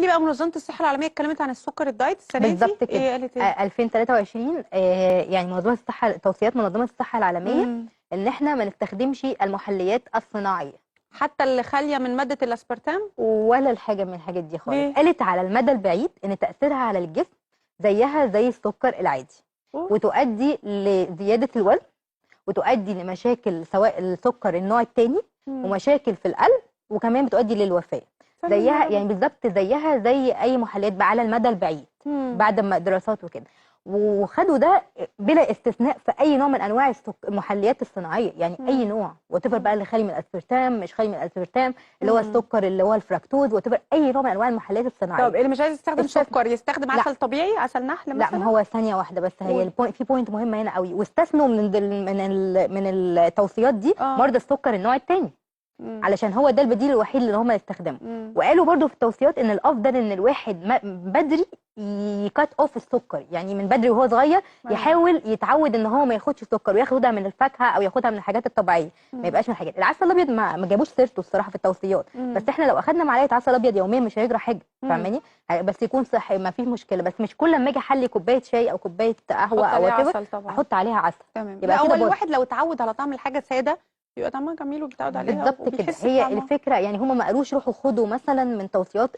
لي بقى منظمه الصحه العالميه اتكلمت عن السكر الدايت السنه دي بالظبط كده. ايه قالت ايه؟ 2023 يعني منظمه الصحه، توصيات منظمه الصحه العالميه ان احنا ما نستخدمش المحليات الصناعيه حتى اللي خاليه من ماده الاسبرتام ولا الحاجه من الحاجات دي خالص. ليه؟ قالت على المدى البعيد ان تاثيرها على الجسم زيها زي السكر العادي، وتؤدي لزياده الوزن، وتؤدي لمشاكل سواء السكر النوع الثاني ومشاكل في القلب، وكمان بتؤدي للوفاه. زيها يعني بالظبط زيها زي اي محليات بقى على المدى البعيد بعد ما دراسات وكده. وخدوا ده بلا استثناء في اي نوع من انواع المحليات الصناعيه، يعني اي نوع وتفر بقى اللي خالي من الاسبرتام مش خالي من الاسبرتام، اللي هو السكر اللي هو الفركتوز، وتفر اي نوع من انواع المحليات الصناعيه. طب اللي مش عايز يستخدم سكر يستخدم عسل طبيعي، عسل نحل مثلا؟ لا، ما هو ثانيه واحده بس، هي في بوينت مهمه هنا قوي، واستثنوا من التوصيات دي مرضى السكر النوع الثاني، علشان هو ده البديل الوحيد اللي هم يستخدموا. وقالوا برضو في التوصيات ان الافضل ان الواحد بدري يكات اوف السكر، يعني من بدري وهو صغير يحاول يتعود ان هو ما ياخدش سكر، وياخدها من الفاكهه او ياخدها من الحاجات الطبيعيه، ما يبقاش من الحاجات. العسل الابيض ما جابوش سيرته الصراحه في التوصيات، بس احنا لو اخدنا معلقه عسل ابيض يوميا مش هيجرى حاجه، فاهماني؟ بس يكون صحي ما فيش مشكله، بس مش كل ما اجي احلي كوبايه شاي او كوبايه قهوه او احط عليها عسل. تمام. يبقى هو الواحد لو اتعود على طعم الحاجه ساده يبقى طعمها جميل وبيتعود عليها بالظبط كده. هي الفكره يعني هم ما قالوش روحوا خدوا مثلا من توصيات